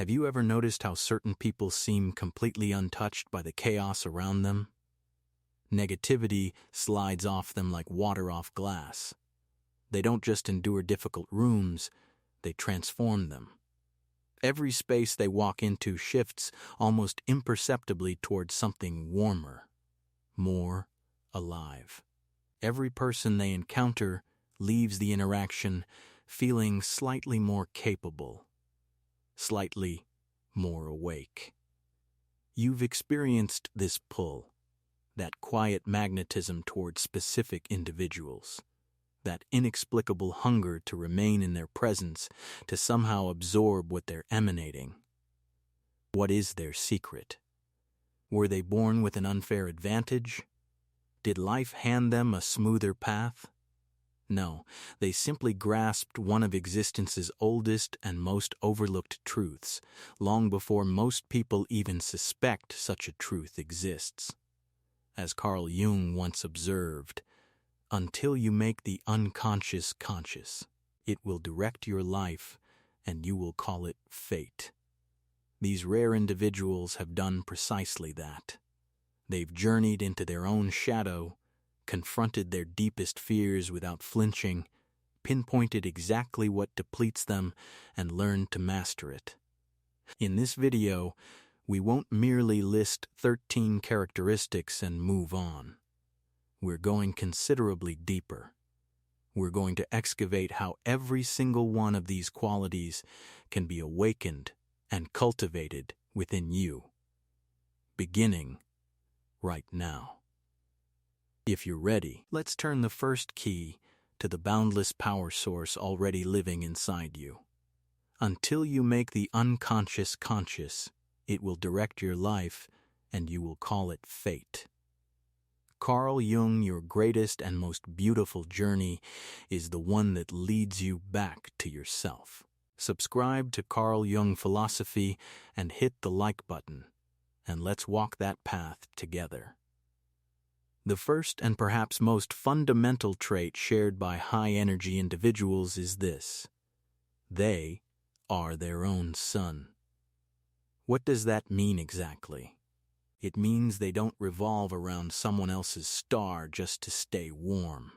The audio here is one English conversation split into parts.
Have you ever noticed how certain people seem completely untouched by the chaos around them? Negativity slides off them like water off glass. They don't just endure difficult rooms, they transform them. Every space they walk into shifts almost imperceptibly towards something warmer, more alive. Every person they encounter leaves the interaction feeling slightly more capable, slightly more awake. You've experienced this pull, that quiet magnetism towards specific individuals, that inexplicable hunger to remain in their presence, to somehow absorb what they're emanating. What is their secret? Were they born with an unfair advantage? Did life hand them a smoother path? No, they simply grasped one of existence's oldest and most overlooked truths, long before most people even suspect such a truth exists. As Carl Jung once observed, until you make the unconscious conscious, it will direct your life, and you will call it fate. These rare individuals have done precisely that. They've journeyed into their own shadow, confronted their deepest fears without flinching, pinpointed exactly what depletes them, and learned to master it. In this video, we won't merely list 13 characteristics and move on. We're going considerably deeper. We're going to excavate how every single one of these qualities can be awakened and cultivated within you, beginning right now. If you're ready, let's turn the first key to the boundless power source already living inside you. Until you make the unconscious conscious, it will direct your life, and you will call it fate. Carl Jung, your greatest and most beautiful journey is the one that leads you back to yourself. Subscribe to Carl Jung Philosophy and hit the like button, and let's walk that path together. The first and perhaps most fundamental trait shared by high-energy individuals is this: they are their own sun. What does that mean exactly? It means they don't revolve around someone else's star just to stay warm.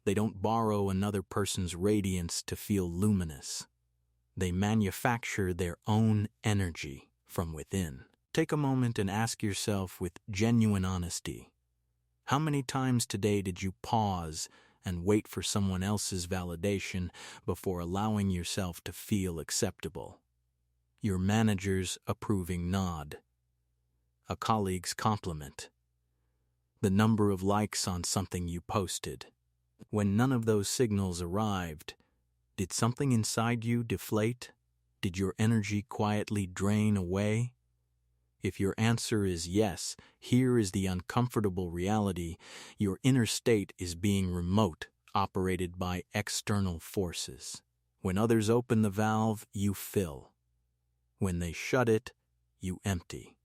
They don't borrow another person's radiance to feel luminous. They manufacture their own energy from within. Take a moment and ask yourself with genuine honesty, how many times today did you pause and wait for someone else's validation before allowing yourself to feel acceptable? Your manager's approving nod, a colleague's compliment, the number of likes on something you posted. When none of those signals arrived, did something inside you deflate? Did your energy quietly drain away? If your answer is yes, here is the uncomfortable reality: your inner state is being remote, operated by external forces. When others open the valve, you fill. When they shut it, you empty.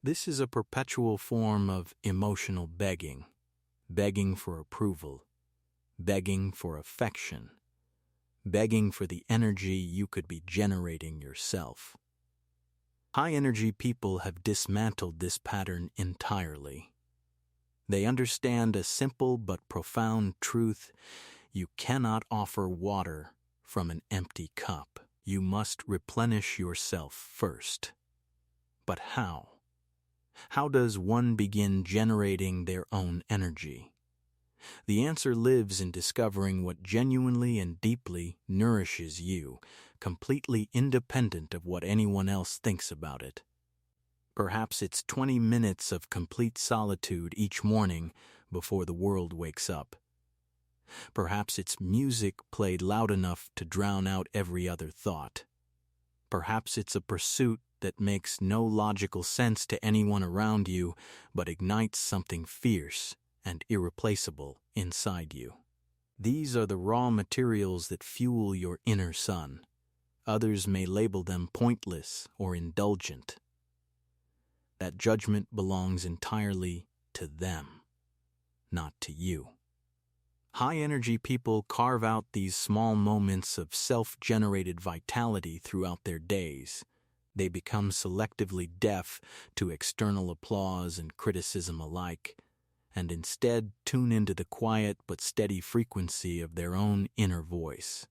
This is a perpetual form of emotional begging, begging for approval, begging for affection, begging for the energy you could be generating yourself. High-energy people have dismantled this pattern entirely. They understand a simple but profound truth: you cannot offer water from an empty cup. You must replenish yourself first. But how? How does one begin generating their own energy? The answer lives in discovering what genuinely and deeply nourishes you, completely independent of what anyone else thinks about it. Perhaps it's 20 minutes of complete solitude each morning before the world wakes up. Perhaps it's music played loud enough to drown out every other thought. Perhaps it's a pursuit that makes no logical sense to anyone around you, but ignites something fierce and irreplaceable inside you. These are the raw materials that fuel your inner sun. Others may label them pointless or indulgent. That judgment belongs entirely to them, not to you. High-energy people carve out these small moments of self-generated vitality throughout their days, They become selectively deaf to external applause and criticism alike, and instead tune into the quiet but steady frequency of their own inner voice.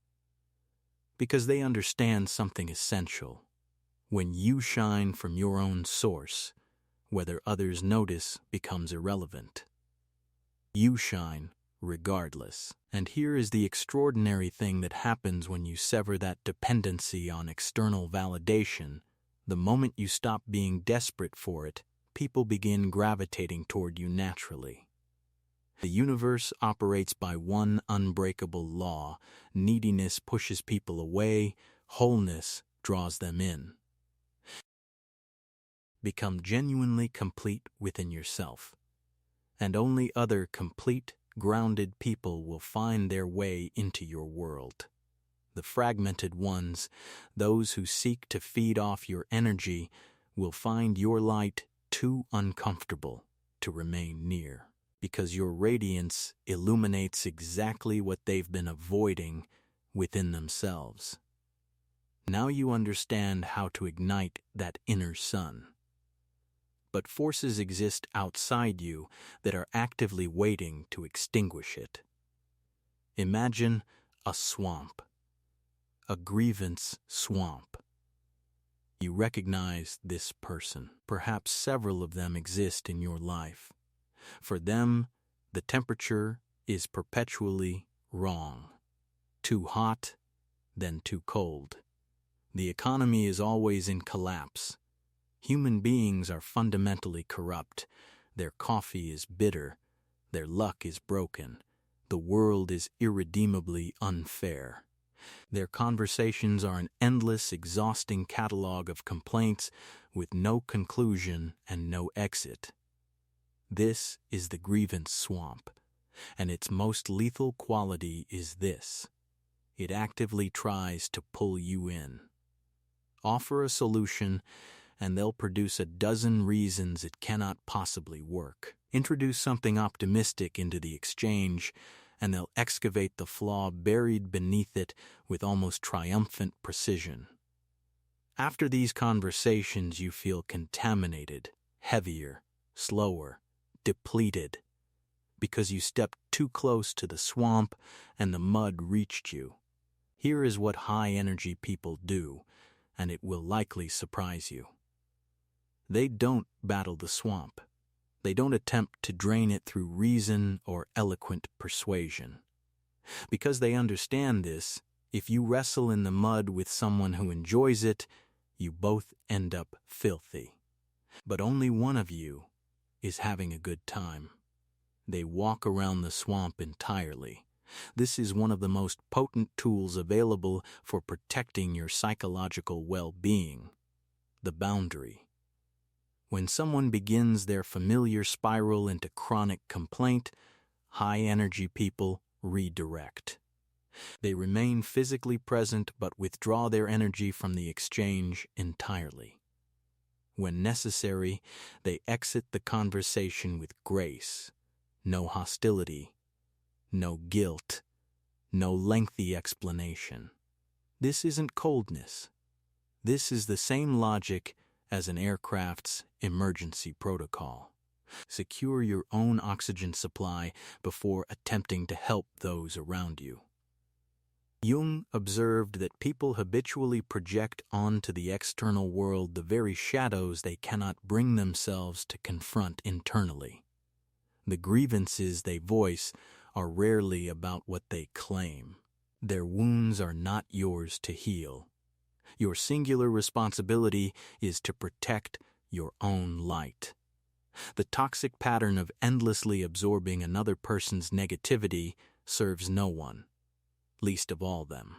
Because they understand something essential. When you shine from your own source, whether others notice becomes irrelevant. You shine regardless. And here is the extraordinary thing that happens when you sever that dependency on external validation. The moment you stop being desperate for it, people begin gravitating toward you naturally. The universe operates by one unbreakable law. Neediness pushes people away, wholeness draws them in. Become genuinely complete within yourself, and only other complete, grounded people will find their way into your world. The fragmented ones, those who seek to feed off your energy, will find your light too uncomfortable to remain near, because your radiance illuminates exactly what they've been avoiding within themselves. Now you understand how to ignite that inner sun. But forces exist outside you that are actively waiting to extinguish it. Imagine a swamp, a grievance swamp. You recognize this person. Perhaps several of them exist in your life. For them, the temperature is perpetually wrong. Too hot, then too cold. The economy is always in collapse. Human beings are fundamentally corrupt. Their coffee is bitter. Their luck is broken. The world is irredeemably unfair. Their conversations are an endless, exhausting catalog of complaints with no conclusion and no exit. This is the grievance swamp, and its most lethal quality is this: it actively tries to pull you in. Offer a solution, and they'll produce a dozen reasons it cannot possibly work. Introduce something optimistic into the exchange, and they'll excavate the flaw buried beneath it with almost triumphant precision. After these conversations, you feel contaminated, heavier, slower, depleted, because you stepped too close to the swamp and the mud reached you. Here is what high-energy people do, and it will likely surprise you. They don't battle the swamp. They don't attempt to drain it through reason or eloquent persuasion. Because they understand this, if you wrestle in the mud with someone who enjoys it, you both end up filthy. But only one of you is having a good time. They walk around the swamp entirely. This is one of the most potent tools available for protecting your psychological well-being: the boundary. When someone begins their familiar spiral into chronic complaint, high-energy people redirect. They remain physically present but withdraw their energy from the exchange entirely. When necessary, they exit the conversation with grace. No hostility, no guilt, no lengthy explanation. This isn't coldness. This is the same logic as an aircraft's emergency protocol. Secure your own oxygen supply before attempting to help those around you. Jung observed that people habitually project onto the external world the very shadows they cannot bring themselves to confront internally. The grievances they voice are rarely about what they claim. Their wounds are not yours to heal. Your singular responsibility is to protect your own light. The toxic pattern of endlessly absorbing another person's negativity serves no one, least of all them.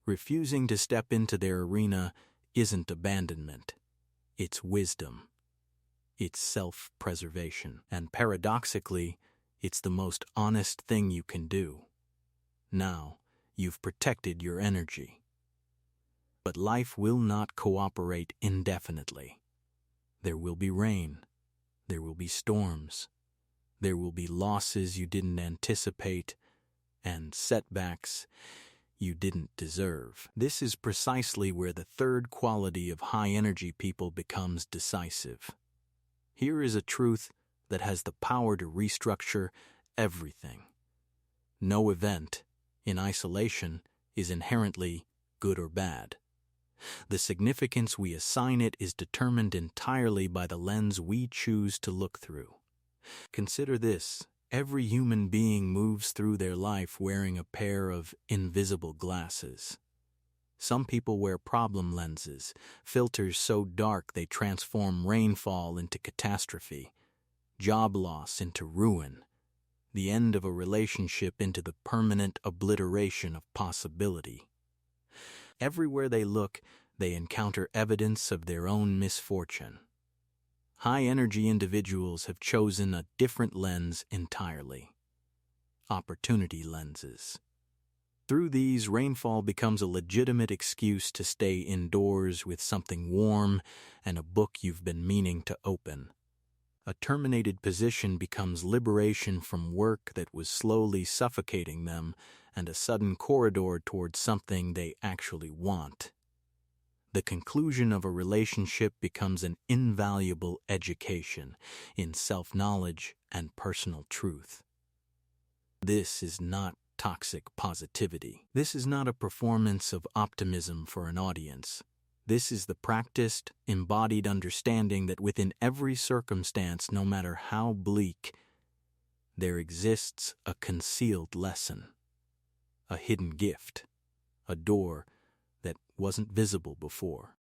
Refusing to step into their arena isn't abandonment. It's wisdom. It's self-preservation. And paradoxically, it's the most honest thing you can do. Now, you've protected your energy. But life will not cooperate indefinitely. There will be rain. There will be storms. There will be losses you didn't anticipate and setbacks you didn't deserve. This is precisely where the third quality of high-energy people becomes decisive. Here is a truth that has the power to restructure everything. No event, in isolation, is inherently good or bad. The significance we assign it is determined entirely by the lens we choose to look through. Consider this: every human being moves through their life wearing a pair of invisible glasses. Some people wear problem lenses, filters so dark they transform rainfall into catastrophe, job loss into ruin, the end of a relationship into the permanent obliteration of possibility. Everywhere they look, they encounter evidence of their own misfortune. High-energy individuals have chosen a different lens entirely: opportunity lenses. Through these, rainfall becomes a legitimate excuse to stay indoors with something warm and a book you've been meaning to open. A terminated position becomes liberation from work that was slowly suffocating them and a sudden corridor towards something they actually want. The conclusion of a relationship becomes an invaluable education in self-knowledge and personal truth. This is not toxic positivity. This is not a performance of optimism for an audience. This is the practiced, embodied understanding that within every circumstance, no matter how bleak, there exists a concealed lesson, a hidden gift, a door that wasn't visible before.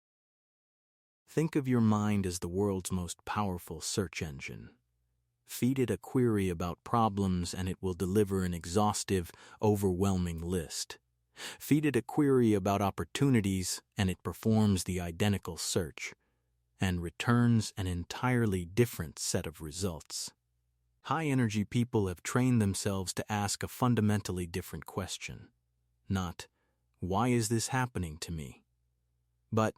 Think of your mind as the world's most powerful search engine. Feed it a query about problems and it will deliver an exhaustive, overwhelming list. Feed it a query about opportunities and it performs the identical search and returns an entirely different set of results. High-energy people have trained themselves to ask a fundamentally different question. Not, "Why is this happening to me?" but,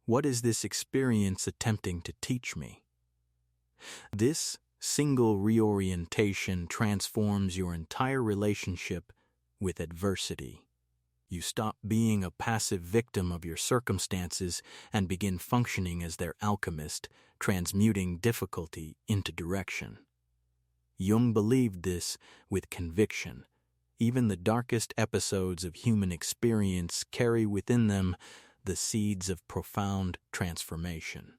"What is this experience attempting to teach me?" This single reorientation transforms your entire relationship with adversity. You stop being a passive victim of your circumstances and begin functioning as their alchemist, transmuting difficulty into direction. Jung believed this with conviction. Even the darkest episodes of human experience carry within them the seeds of profound transformation.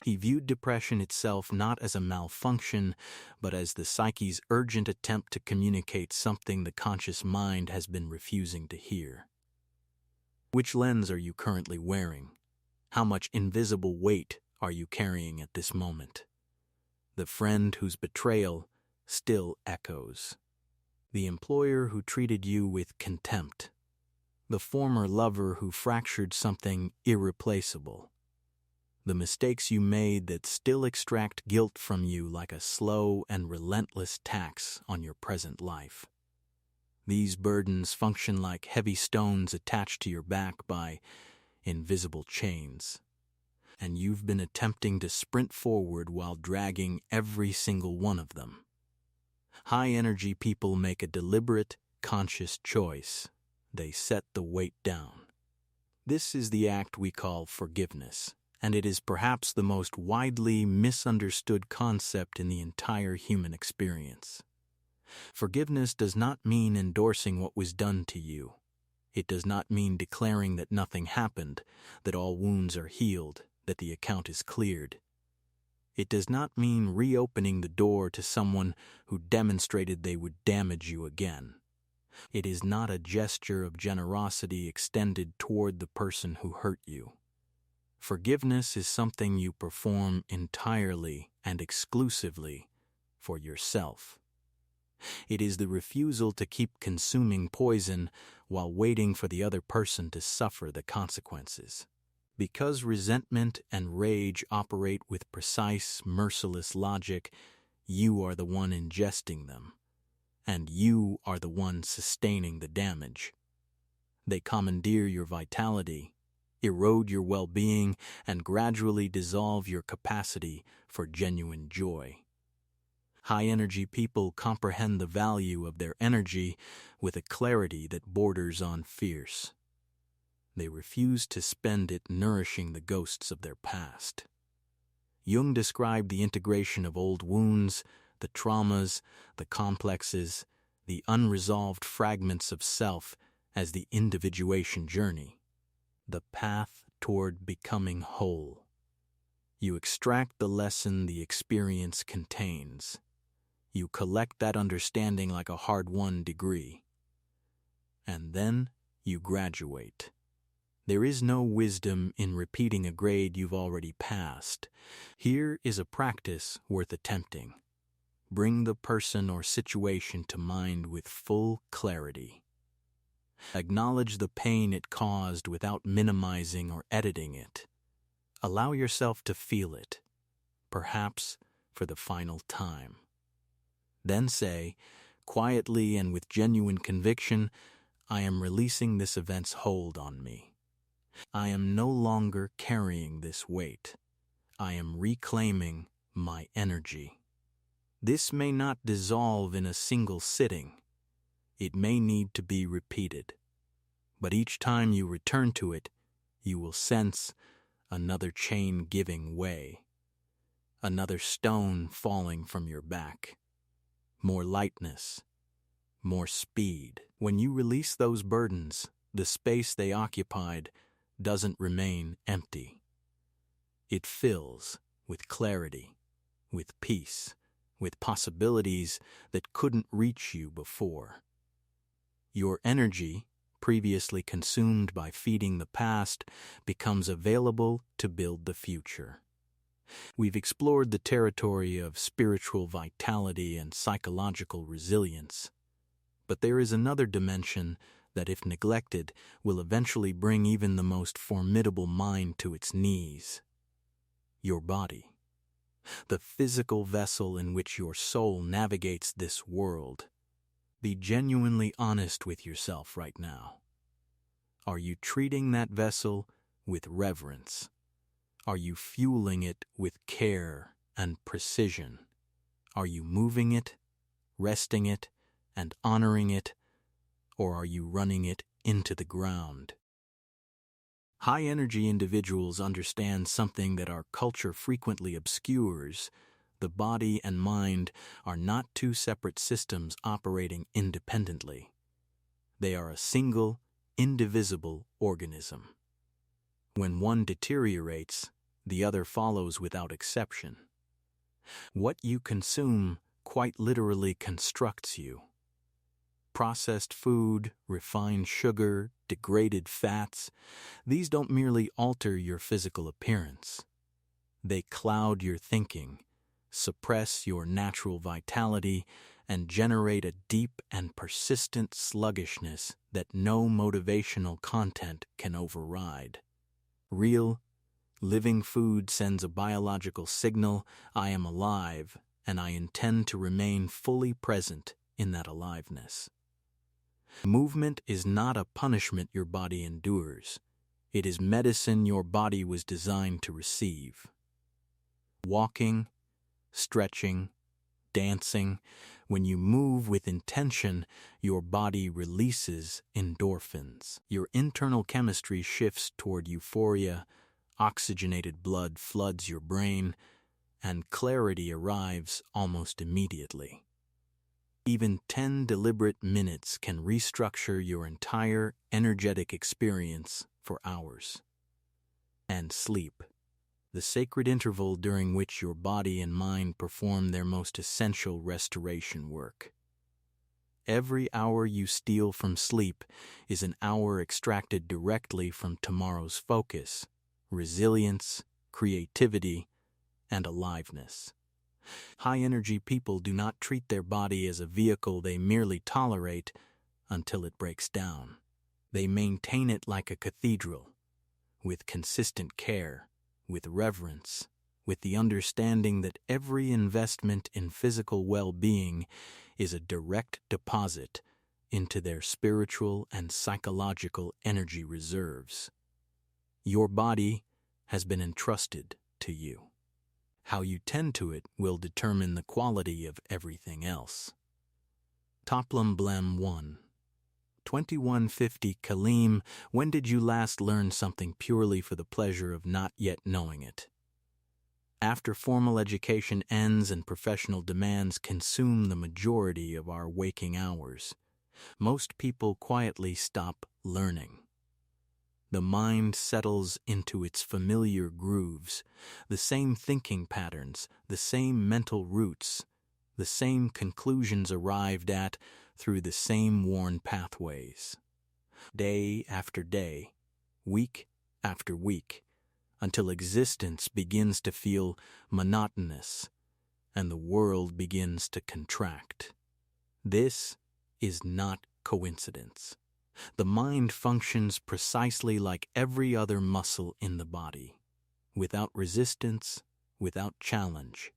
He viewed depression itself not as a malfunction, but as the psyche's urgent attempt to communicate something the conscious mind has been refusing to hear. Which lens are you currently wearing? How much invisible weight are you carrying at this moment? The friend whose betrayal still echoes. The employer who treated you with contempt. The former lover who fractured something irreplaceable. The mistakes you made that still extract guilt from you like a slow and relentless tax on your present life. These burdens function like heavy stones attached to your back by invisible chains, and you've been attempting to sprint forward while dragging every single one of them. High-energy people make a deliberate, conscious choice. They set the weight down. This is the act we call forgiveness, and it is perhaps the most widely misunderstood concept in the entire human experience. Forgiveness does not mean endorsing what was done to you. It does not mean declaring that nothing happened, that all wounds are healed, that the account is cleared. It does not mean reopening the door to someone who demonstrated they would damage you again. It is not a gesture of generosity extended toward the person who hurt you. Forgiveness is something you perform entirely and exclusively for yourself. It is the refusal to keep consuming poison while waiting for the other person to suffer the consequences. Because resentment and rage operate with precise, merciless logic, you are the one ingesting them, and you are the one sustaining the damage. They commandeer your vitality, erode your well-being, and gradually dissolve your capacity for genuine joy. High-energy people comprehend the value of their energy with a clarity that borders on fierce. They refuse to spend it nourishing the ghosts of their past. Jung described the integration of old wounds, the traumas, the complexes, the unresolved fragments of self as the individuation journey, the path toward becoming whole. You extract the lesson the experience contains. You collect that understanding like a hard-won degree. And then you graduate. There is no wisdom in repeating a grade you've already passed. Here is a practice worth attempting. Bring the person or situation to mind with full clarity. Acknowledge the pain it caused without minimizing or editing it. Allow yourself to feel it, perhaps for the final time. Then say, quietly and with genuine conviction, I am releasing this event's hold on me. I am no longer carrying this weight. I am reclaiming my energy. This may not dissolve in a single sitting. It may need to be repeated. But each time you return to it, you will sense another chain giving way, another stone falling from your back, more lightness, more speed. When you release those burdens, the space they occupied doesn't remain empty. It fills with clarity, with peace, with possibilities that couldn't reach you before. Your energy, previously consumed by feeding the past, becomes available to build the future. We've explored the territory of spiritual vitality and psychological resilience, but there is another dimension that, if neglected, will eventually bring even the most formidable mind to its knees. Your body, the physical vessel in which your soul navigates this world. Be genuinely honest with yourself right now. Are you treating that vessel with reverence? Are you fueling it with care and precision? Are you moving it, resting it, and honoring it? Or are you running it into the ground? High-energy individuals understand something that our culture frequently obscures. The body and mind are not two separate systems operating independently. They are a single, indivisible organism. When one deteriorates, the other follows without exception. What you consume quite literally constructs you. Processed food, refined sugar, degraded fats, these don't merely alter your physical appearance. They cloud your thinking, suppress your natural vitality, and generate a deep and persistent sluggishness that no motivational content can override. Real, living food sends a biological signal: I am alive, and I intend to remain fully present in that aliveness. Movement is not a punishment your body endures. It is medicine your body was designed to receive. Walking, stretching, dancing, when you move with intention, your body releases endorphins. Your internal chemistry shifts toward euphoria, oxygenated blood floods your brain, and clarity arrives almost immediately. Even 10 deliberate minutes can restructure your entire energetic experience for hours. And sleep, the sacred interval during which your body and mind perform their most essential restoration work. Every hour you steal from sleep is an hour extracted directly from tomorrow's focus, resilience, creativity, and aliveness. High-energy people do not treat their body as a vehicle they merely tolerate until it breaks down. They maintain it like a cathedral, with consistent care, with reverence, with the understanding that every investment in physical well-being is a direct deposit into their spiritual and psychological energy reserves. Your body has been entrusted to you. How you tend to it will determine the quality of everything else. Toplum Blem 1. 2150 Kalim, when did you last learn something purely for the pleasure of not yet knowing it? After formal education ends and professional demands consume the majority of our waking hours, most people quietly stop learning. The mind settles into its familiar grooves, the same thinking patterns, the same mental routes, the same conclusions arrived at through the same worn pathways. Day after day, week after week, until existence begins to feel monotonous and the world begins to contract. This is not coincidence. The mind functions precisely like every other muscle in the body, without resistance, without challenge,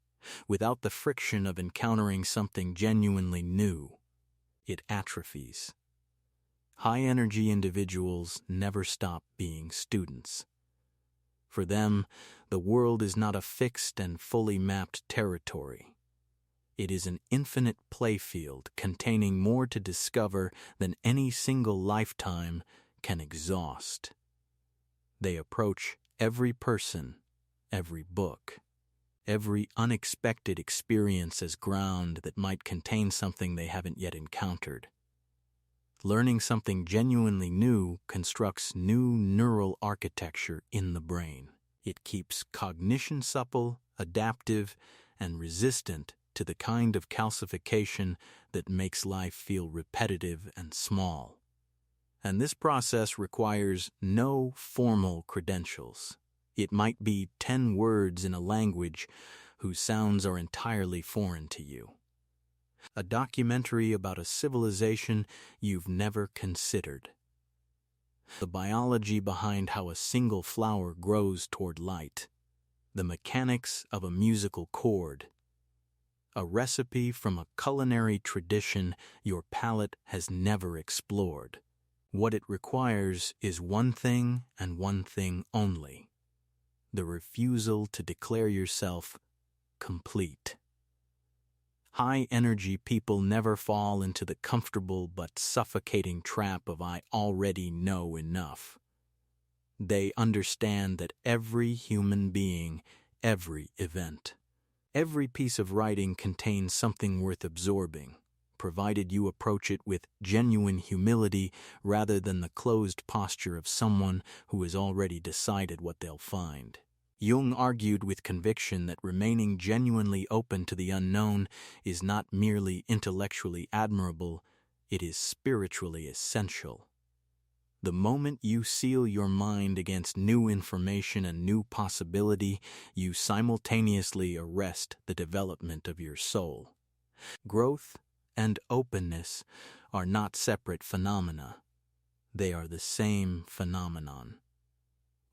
without the friction of encountering something genuinely new. It atrophies. High-energy individuals never stop being students. For them, the world is not a fixed and fully mapped territory. It is an infinite playfield containing more to discover than any single lifetime can exhaust. They approach every person, every book, every unexpected experience as ground that might contain something they haven't yet encountered. Learning something genuinely new constructs new neural architecture in the brain. It keeps cognition supple, adaptive, and resistant to the kind of calcification that makes life feel repetitive and small. And this process requires no formal credentials. It might be 10 words in a language whose sounds are entirely foreign to you. A documentary about a civilization you've never considered. The biology behind how a single flower grows toward light. The mechanics of a musical chord. A recipe from a culinary tradition your palate has never explored. What it requires is one thing and one thing only: the refusal to declare yourself complete. High-energy people never fall into the comfortable but suffocating trap of "I already know enough." They understand that every human being, every event, every piece of writing contains something worth absorbing, provided you approach it with genuine humility rather than the closed posture of someone who has already decided what they'll find. Jung argued with conviction that remaining genuinely open to the unknown is not merely intellectually admirable, it is spiritually essential. The moment you seal your mind against new information and new possibility, you simultaneously arrest the development of your soul. Growth and openness are not separate phenomena. They are the same phenomenon.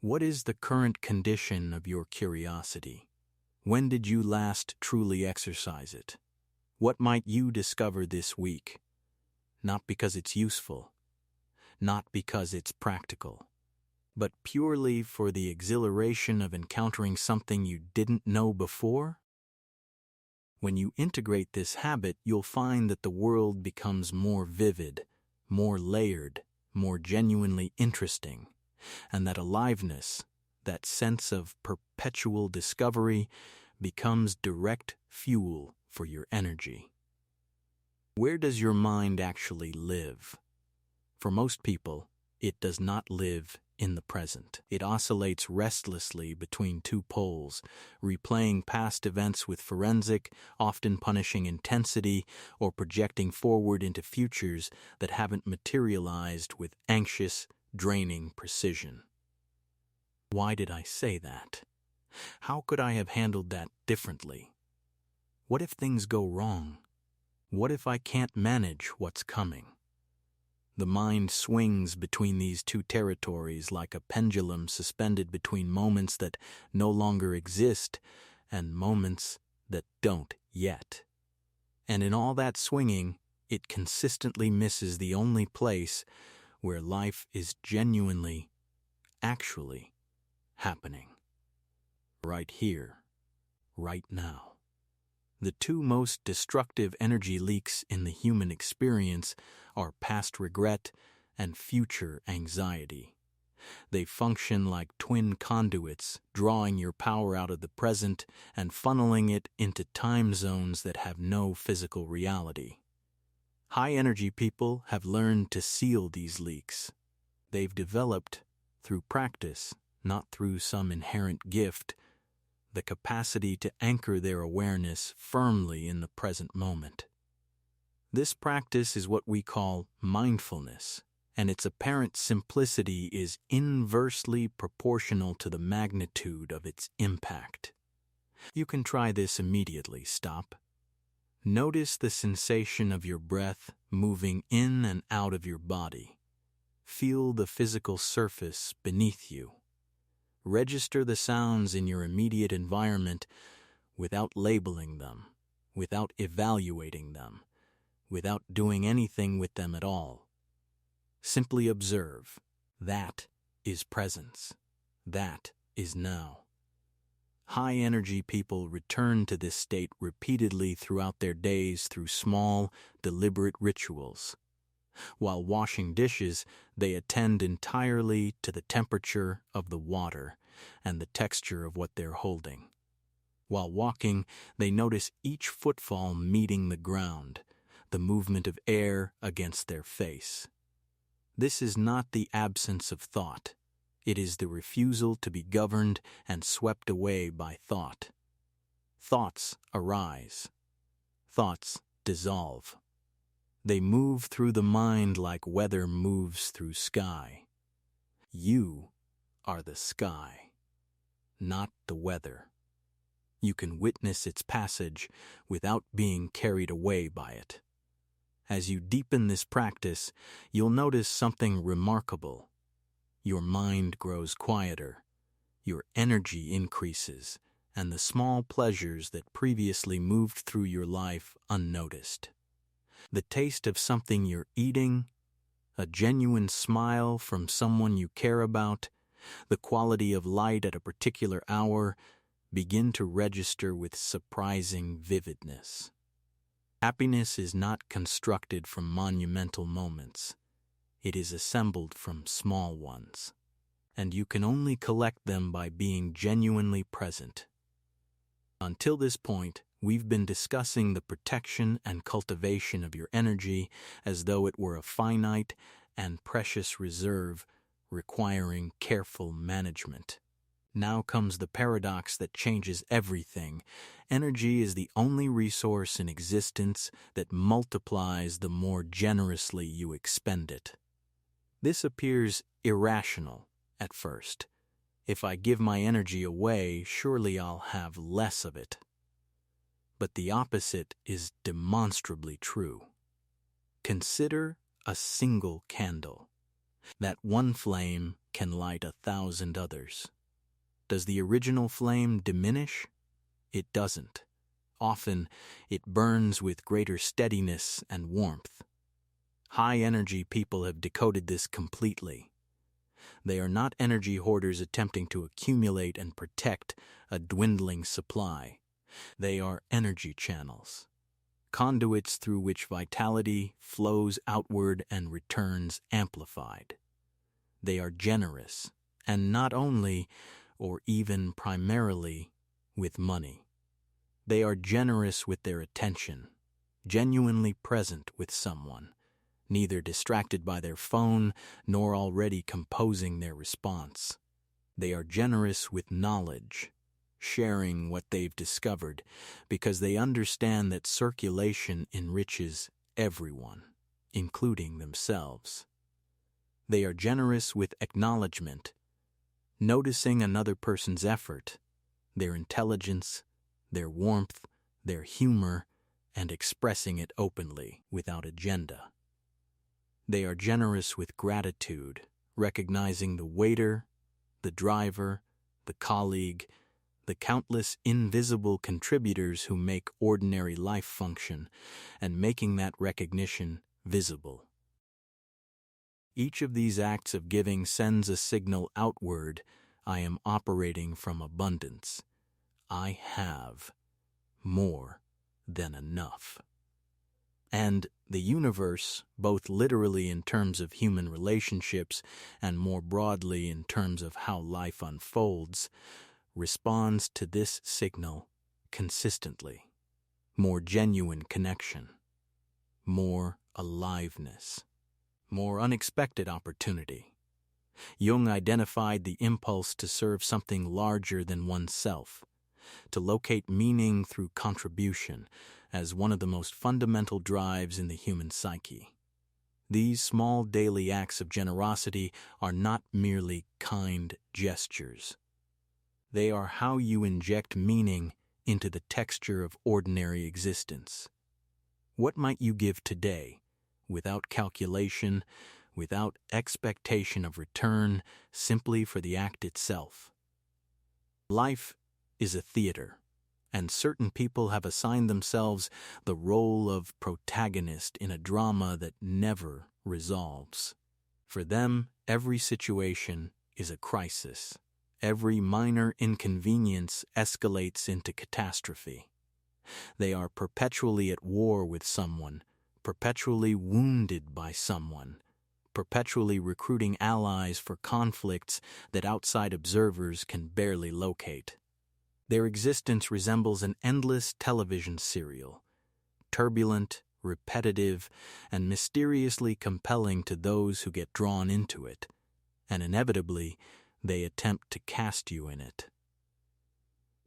What is the current condition of your curiosity? When did you last truly exercise it? What might you discover this week? Not because it's useful, not because it's practical, but purely for the exhilaration of encountering something you didn't know before? When you integrate this habit, you'll find that the world becomes more vivid, more layered, more genuinely interesting, and that aliveness, that sense of perpetual discovery, becomes direct fuel for your energy. Where does your mind actually live? For most people, it does not live in the present. It oscillates restlessly between two poles, replaying past events with forensic, often punishing intensity, or projecting forward into futures that haven't materialized with anxious, draining precision. Why did I say that? How could I have handled that differently? What if things go wrong? What if I can't manage what's coming? The mind swings between these two territories like a pendulum suspended between moments that no longer exist and moments that don't yet. And in all that swinging, it consistently misses the only place where life is genuinely, actually happening. Right here, right now. The two most destructive energy leaks in the human experience are past regret and future anxiety. They function like twin conduits, drawing your power out of the present and funneling it into time zones that have no physical reality. High-energy people have learned to seal these leaks. They've developed, through practice, not through some inherent gift, the capacity to anchor their awareness firmly in the present moment. This practice is what we call mindfulness, and its apparent simplicity is inversely proportional to the magnitude of its impact. You can try this immediately. Stop. Notice the sensation of your breath moving in and out of your body. Feel the physical surface beneath you. Register the sounds in your immediate environment without labeling them, without evaluating them, without doing anything with them at all. Simply observe. That is presence. That is now. High-energy people return to this state repeatedly throughout their days through small, deliberate rituals. While washing dishes, they attend entirely to the temperature of the water and the texture of what they're holding. While walking, they notice each footfall meeting the ground, the movement of air against their face. This is not the absence of thought. It is the refusal to be governed and swept away by thought. Thoughts arise. Thoughts dissolve. They move through the mind like weather moves through sky. You are the sky, not the weather. You can witness its passage without being carried away by it. As you deepen this practice, you'll notice something remarkable. Your mind grows quieter, your energy increases, and the small pleasures that previously moved through your life unnoticed. The taste of something you're eating, a genuine smile from someone you care about, the quality of light at a particular hour begin to register with surprising vividness. Happiness is not constructed from monumental moments. It is assembled from small ones, and you can only collect them by being genuinely present. Until this point, we've been discussing the protection and cultivation of your energy as though it were a finite and precious reserve requiring careful management. Now comes the paradox that changes everything. Energy is the only resource in existence that multiplies the more generously you expend it. This appears irrational at first. If I give my energy away, surely I'll have less of it. But the opposite is demonstrably true. Consider a single candle. That one flame can light 1,000 others. Does the original flame diminish? It doesn't. Often, it burns with greater steadiness and warmth. High-energy people have decoded this completely. They are not energy hoarders attempting to accumulate and protect a dwindling supply. They are energy channels, conduits through which vitality flows outward and returns amplified. They are generous, and not only, or even primarily, with money. They are generous with their attention, genuinely present with someone, neither distracted by their phone nor already composing their response. They are generous with knowledge, sharing what they've discovered, because they understand that circulation enriches everyone, including themselves. They are generous with acknowledgement, noticing another person's effort, their intelligence, their warmth, their humor, and expressing it openly without agenda. They are generous with gratitude, recognizing the waiter, the driver, the colleague, the countless invisible contributors who make ordinary life function, and making that recognition visible. Each of these acts of giving sends a signal outward: I am operating from abundance. I have more than enough. And the universe, both literally in terms of human relationships and more broadly in terms of how life unfolds, responds to this signal consistently. More genuine connection, more aliveness, more unexpected opportunity. Jung identified the impulse to serve something larger than oneself, to locate meaning through contribution, as one of the most fundamental drives in the human psyche. These small daily acts of generosity are not merely kind gestures. They are how you inject meaning into the texture of ordinary existence. What might you give today, without calculation, without expectation of return, simply for the act itself? Life is a theater, and certain people have assigned themselves the role of protagonist in a drama that never resolves. For them, every situation is a crisis. Every minor inconvenience escalates into catastrophe. They are perpetually at war with someone, perpetually wounded by someone, perpetually recruiting allies for conflicts that outside observers can barely locate. Their existence resembles an endless television serial, turbulent, repetitive, and mysteriously compelling to those who get drawn into it, and inevitably, they attempt to cast you in it.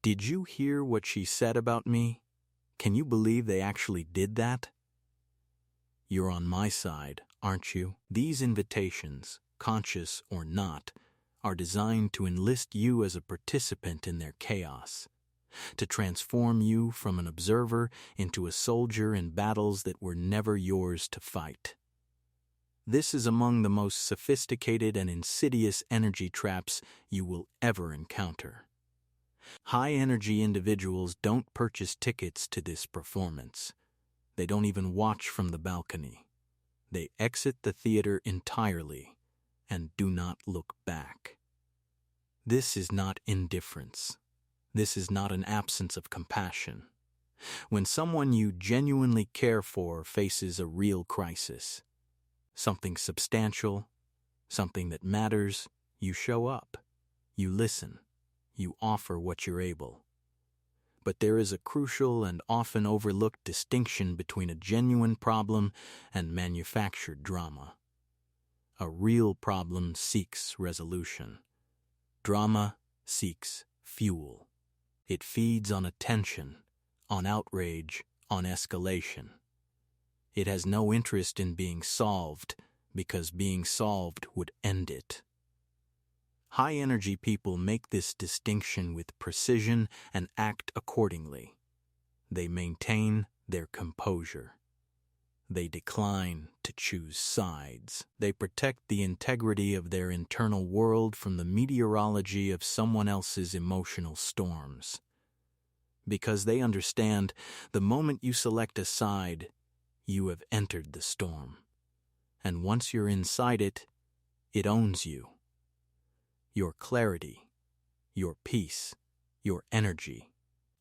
Did you hear what she said about me? Can you believe they actually did that? You're on my side, aren't you? These invitations, conscious or not, are designed to enlist you as a participant in their chaos, to transform you from an observer into a soldier in battles that were never yours to fight. This is among the most sophisticated and insidious energy traps you will ever encounter. High-energy individuals don't purchase tickets to this performance. They don't even watch from the balcony. They exit the theater entirely and do not look back. This is not indifference. This is not an absence of compassion. When someone you genuinely care for faces a real crisis, something substantial, something that matters, you show up, you listen, you offer what you're able. But there is a crucial and often overlooked distinction between a genuine problem and manufactured drama. A real problem seeks resolution. Drama seeks fuel. It feeds on attention, on outrage, on escalation. It has no interest in being solved, because being solved would end it. High-energy people make this distinction with precision and act accordingly. They maintain their composure. They decline to choose sides. They protect the integrity of their internal world from the meteorology of someone else's emotional storms. Because they understand the moment you select a side, you have entered the storm. And once you're inside it, it owns you. Your clarity, your peace, your energy,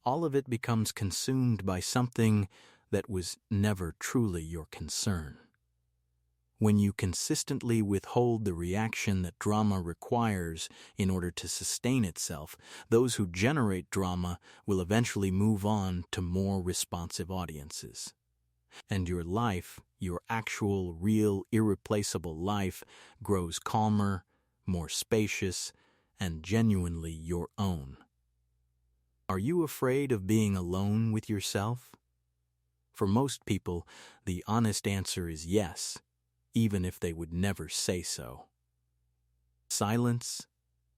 all of it becomes consumed by something that was never truly your concern. When you consistently withhold the reaction that drama requires in order to sustain itself, those who generate drama will eventually move on to more responsive audiences. And your life, your actual, real, irreplaceable life, grows calmer, more spacious, and genuinely your own. Are you afraid of being alone with yourself? For most people, the honest answer is yes, even if they would never say so. Silence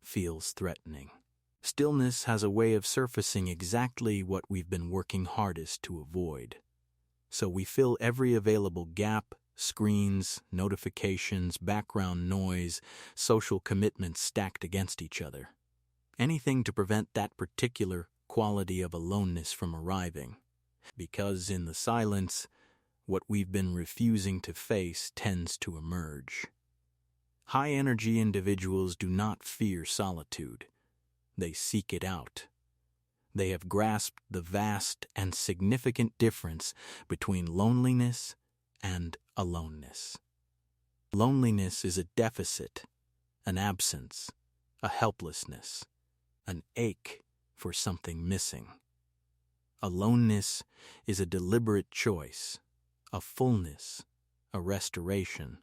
feels threatening. Stillness has a way of surfacing exactly what we've been working hardest to avoid. So we fill every available gap, screens, notifications, background noise, social commitments stacked against each other. Anything to prevent that particular quality of aloneness from arriving. Because in the silence, what we've been refusing to face tends to emerge. High-energy individuals do not fear solitude. They seek it out. They have grasped the vast and significant difference between loneliness and aloneness. Loneliness is a deficit, an absence, a helplessness, an ache for something missing. Aloneness is a deliberate choice, a fullness, a restoration,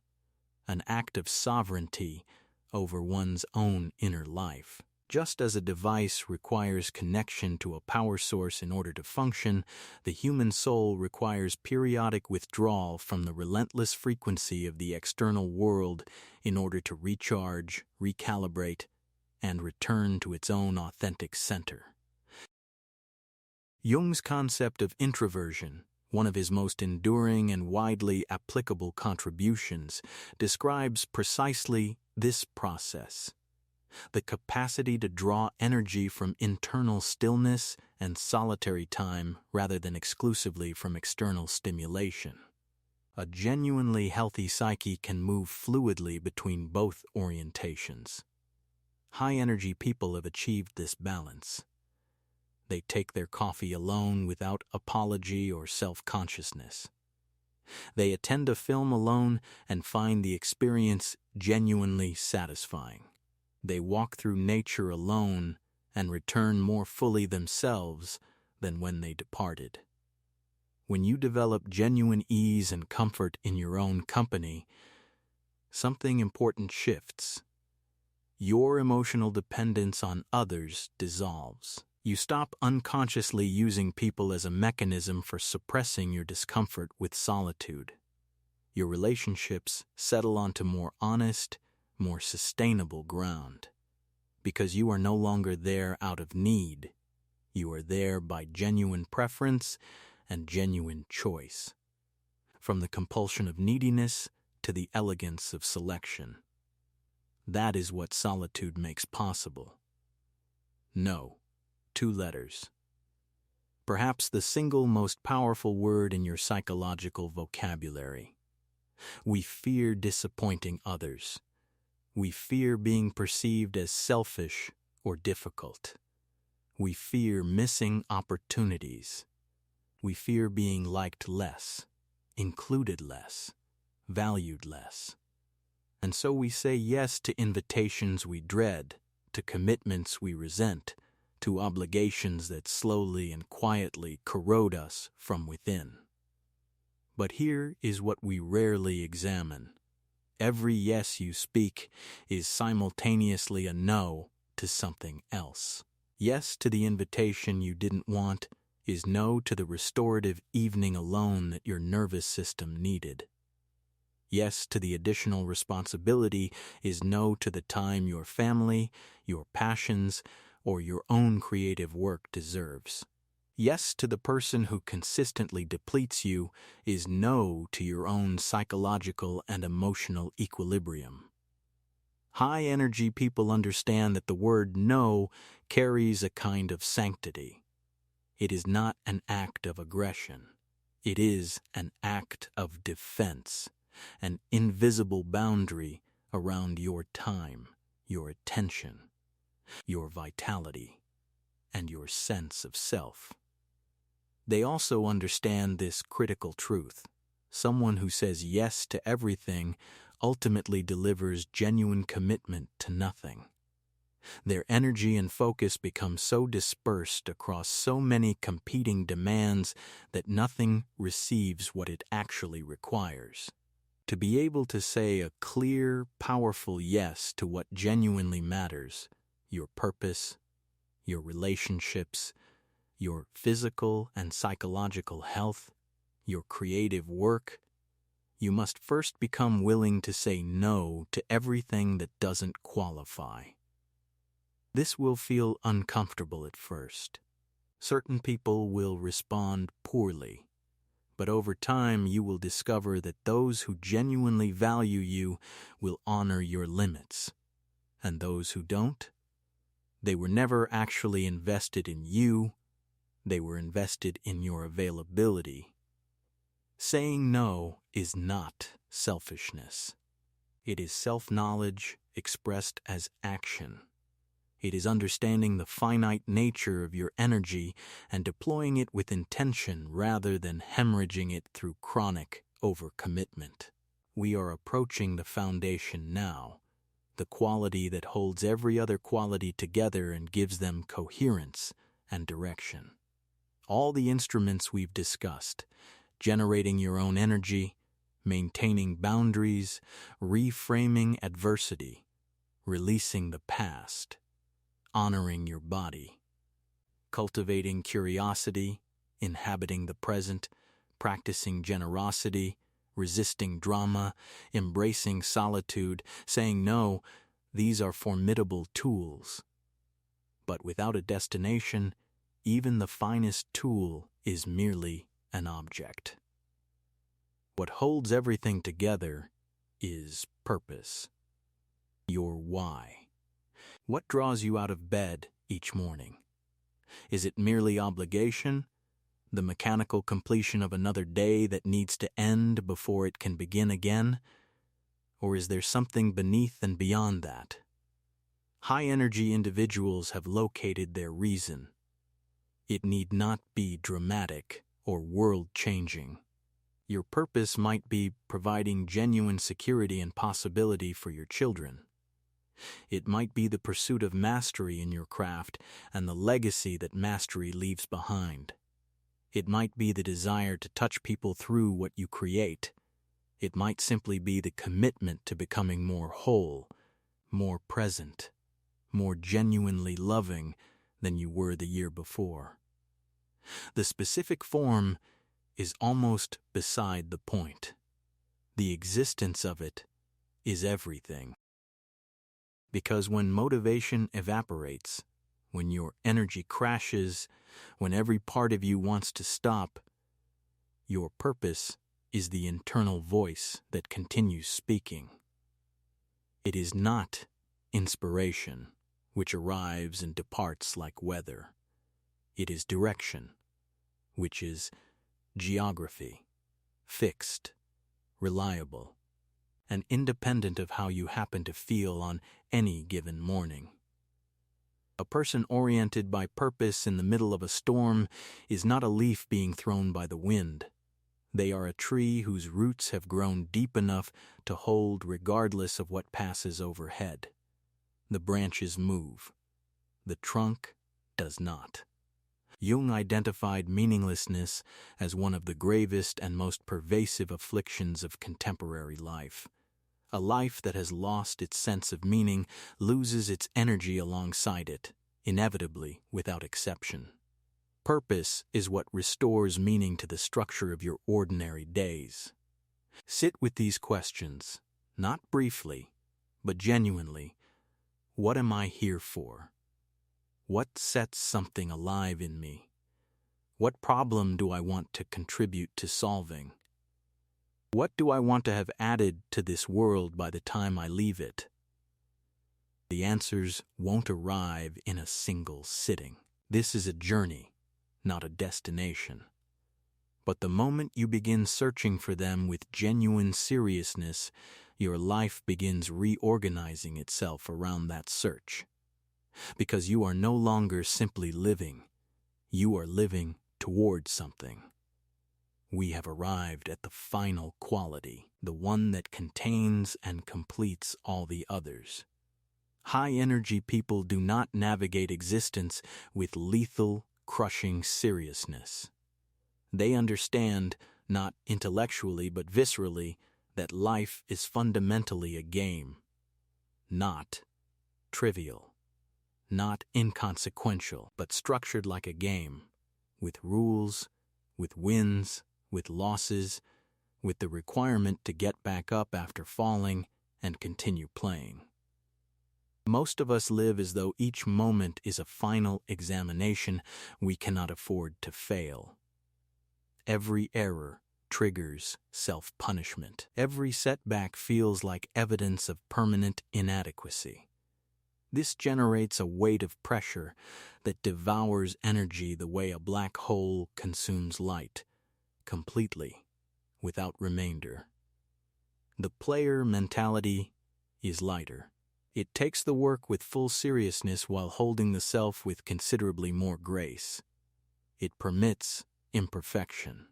an act of sovereignty over one's own inner life. Just as a device requires connection to a power source in order to function, the human soul requires periodic withdrawal from the relentless frequency of the external world in order to recharge, recalibrate, and return to its own authentic center. Jung's concept of introversion, one of his most enduring and widely applicable contributions, describes precisely this process: the capacity to draw energy from internal stillness and solitary time rather than exclusively from external stimulation. A genuinely healthy psyche can move fluidly between both orientations. High-energy people have achieved this balance. They take their coffee alone without apology or self-consciousness. They attend a film alone and find the experience genuinely satisfying. They walk through nature alone and return more fully themselves than when they departed. When you develop genuine ease and comfort in your own company, something important shifts. Your emotional dependence on others dissolves. You stop unconsciously using people as a mechanism for suppressing your discomfort with solitude. Your relationships settle onto more honest, more sustainable ground. Because you are no longer there out of need. You are there by genuine preference and genuine choice. From the compulsion of neediness to the elegance of selection. That is what solitude makes possible. No. 2 letters. Perhaps the single most powerful word in your psychological vocabulary. We fear disappointing others. We fear being perceived as selfish or difficult. We fear missing opportunities. We fear being liked less, included less, valued less. And so we say yes to invitations we dread, to commitments we resent, to obligations that slowly and quietly corrode us from within. But here is what we rarely examine. Every yes you speak is simultaneously a no to something else. Yes to the invitation you didn't want is no to the restorative evening alone that your nervous system needed. Yes to the additional responsibility is no to the time your family, your passions, or your own creative work deserves. Yes to the person who consistently depletes you is no to your own psychological and emotional equilibrium. High-energy people understand that the word no carries a kind of sanctity. It is not an act of aggression. It is an act of defense, an invisible boundary around your time, your attention, your vitality, and your sense of self. They also understand this critical truth. Someone who says yes to everything ultimately delivers genuine commitment to nothing. Their energy and focus become so dispersed across so many competing demands that nothing receives what it actually requires. To be able to say a clear, powerful yes to what genuinely matters, your purpose, your relationships, your physical and psychological health, your creative work, you must first become willing to say no to everything that doesn't qualify. This will feel uncomfortable at first. Certain people will respond poorly, but over time you will discover that those who genuinely value you will honor your limits, and those who don't, they were never actually invested in you, they were invested in your availability. Saying no is not selfishness. It is self-knowledge expressed as action. It is understanding the finite nature of your energy and deploying it with intention rather than hemorrhaging it through chronic overcommitment. We are approaching the foundation now, the quality that holds every other quality together and gives them coherence and direction. All the instruments we've discussed, generating your own energy, maintaining boundaries, reframing adversity, releasing the past, honoring your body, cultivating curiosity, inhabiting the present, practicing generosity, resisting drama, embracing solitude, saying no, these are formidable tools. But without a destination, even the finest tool is merely an object. What holds everything together is purpose, your why. What draws you out of bed each morning? Is it merely obligation, the mechanical completion of another day that needs to end before it can begin again? Or is there something beneath and beyond that? High-energy individuals have located their reason. It need not be dramatic or world-changing. Your purpose might be providing genuine security and possibility for your children. It might be the pursuit of mastery in your craft and the legacy that mastery leaves behind. It might be the desire to touch people through what you create. It might simply be the commitment to becoming more whole, more present, more genuinely loving than you were the year before. The specific form is almost beside the point. The existence of it is everything. Because when motivation evaporates, when your energy crashes, when every part of you wants to stop, your purpose is the internal voice that continues speaking. It is not inspiration, which arrives and departs like weather. It is direction, which is geography, fixed, reliable, and independent of how you happen to feel on any given morning. A person oriented by purpose in the middle of a storm is not a leaf being thrown by the wind. They are a tree whose roots have grown deep enough to hold regardless of what passes overhead. The branches move. The trunk does not. Jung identified meaninglessness as one of the gravest and most pervasive afflictions of contemporary life. A life that has lost its sense of meaning loses its energy alongside it, inevitably without exception. Purpose is what restores meaning to the structure of your ordinary days. Sit with these questions, not briefly, but genuinely. What am I here for? What sets something alive in me? What problem do I want to contribute to solving? What do I want to have added to this world by the time I leave it? The answers won't arrive in a single sitting. This is a journey, not a destination. But the moment you begin searching for them with genuine seriousness, your life begins reorganizing itself around that search. Because you are no longer simply living, you are living towards something. We have arrived at the final quality, the one that contains and completes all the others. High-energy people do not navigate existence with lethal, crushing seriousness. They understand, not intellectually but viscerally, that life is fundamentally a game. Not trivial, not inconsequential, but structured like a game, with rules, with wins, with losses, with the requirement to get back up after falling and continue playing. Most of us live as though each moment is a final examination we cannot afford to fail. Every error triggers self-punishment. Every setback feels like evidence of permanent inadequacy. This generates a weight of pressure that devours energy the way a black hole consumes light, completely, without remainder. The player mentality is lighter. It takes the work with full seriousness while holding the self with considerably more grace. It permits imperfection.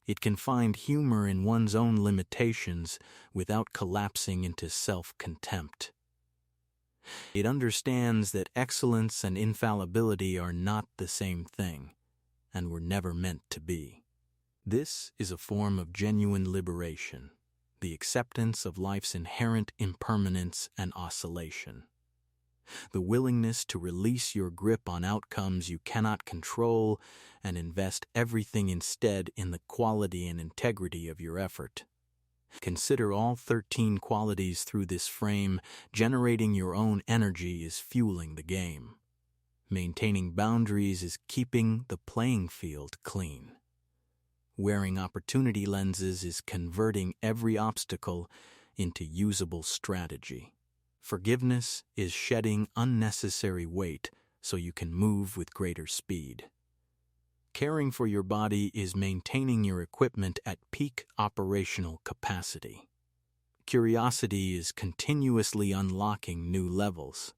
It can find humor in one's own limitations without collapsing into self-contempt. It understands that excellence and infallibility are not the same thing, and were never meant to be. This is a form of genuine liberation, the acceptance of life's inherent impermanence and oscillation. The willingness to release your grip on outcomes you cannot control and invest everything instead in the quality and integrity of your effort. Consider all 13 qualities through this frame. Generating your own energy is fueling the game. Maintaining boundaries is keeping the playing field clean. Wearing opportunity lenses is converting every obstacle into usable strategy. Forgiveness is shedding unnecessary weight so you can move with greater speed. Caring for your body is maintaining your equipment at peak operational capacity. Curiosity is continuously unlocking new levels.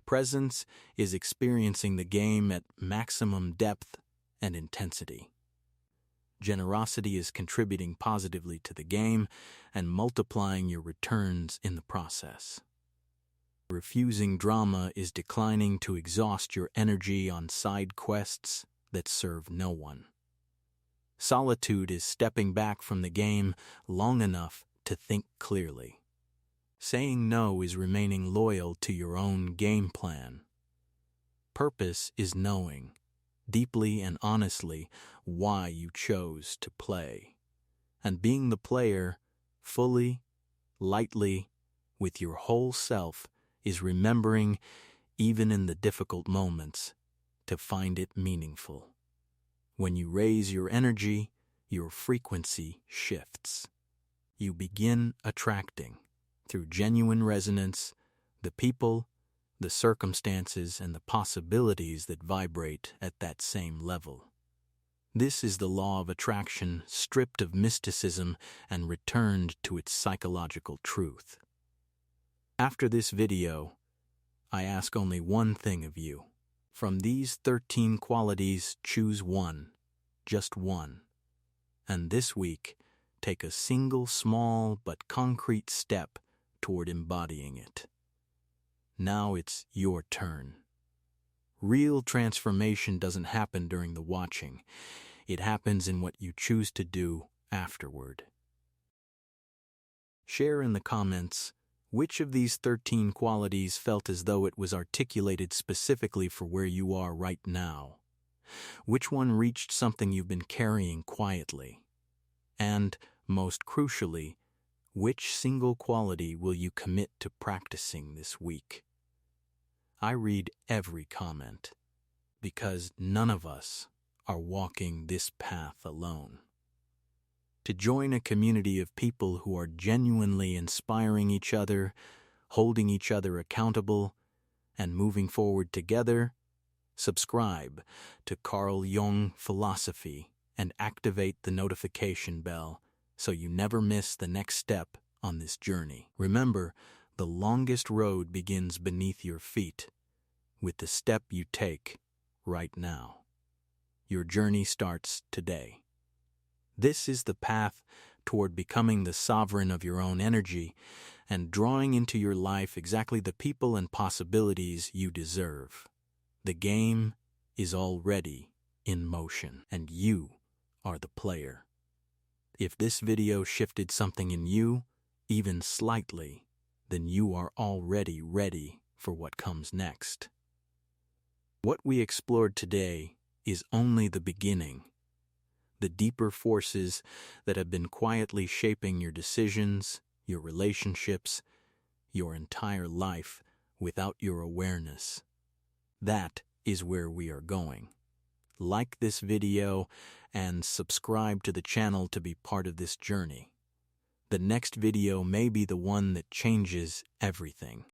Presence is experiencing the game at maximum depth and intensity. Generosity is contributing positively to the game and multiplying your returns in the process. Refusing drama is declining to exhaust your energy on side quests that serve no one. Solitude is stepping back from the game long enough to think clearly. Saying no is remaining loyal to your own game plan. Purpose is knowing, deeply and honestly, why you chose to play. And being the player, fully, lightly, with your whole self, is remembering, even in the difficult moments, to find it meaningful. When you raise your energy, your frequency shifts. You begin attracting, through genuine resonance, the people, the circumstances, and the possibilities that vibrate at that same level. This is the law of attraction stripped of mysticism and returned to its psychological truth. After this video, I ask only one thing of you. From these 13 qualities, choose one, just one. And this week, take a single small but concrete step toward embodying it. Now it's your turn. Real transformation doesn't happen during the watching. It happens in what you choose to do afterward. Share in the comments which of these 13 qualities felt as though it was articulated specifically for where you are right now. Which one reached something you've been carrying quietly? And, most crucially, which single quality will you commit to practicing this week? I read every comment, because none of us are walking this path alone. To join a community of people who are genuinely inspiring each other, holding each other accountable, and moving forward together, subscribe to Carl Jung Philosophy and activate the notification bell so you never miss the next step on this journey. Remember, the longest road begins beneath your feet, with the step you take right now. Your journey starts today. This is the path toward becoming the sovereign of your own energy and drawing into your life exactly the people and possibilities you deserve. The game is already in motion, and you are the player. If this video shifted something in you, even slightly, then you are already ready for what comes next. What we explored today is only the beginning. The deeper forces that have been quietly shaping your decisions, your relationships, your entire life without your awareness. That is where we are going. Like this video and subscribe to the channel to be part of this journey. The next video may be the one that changes everything.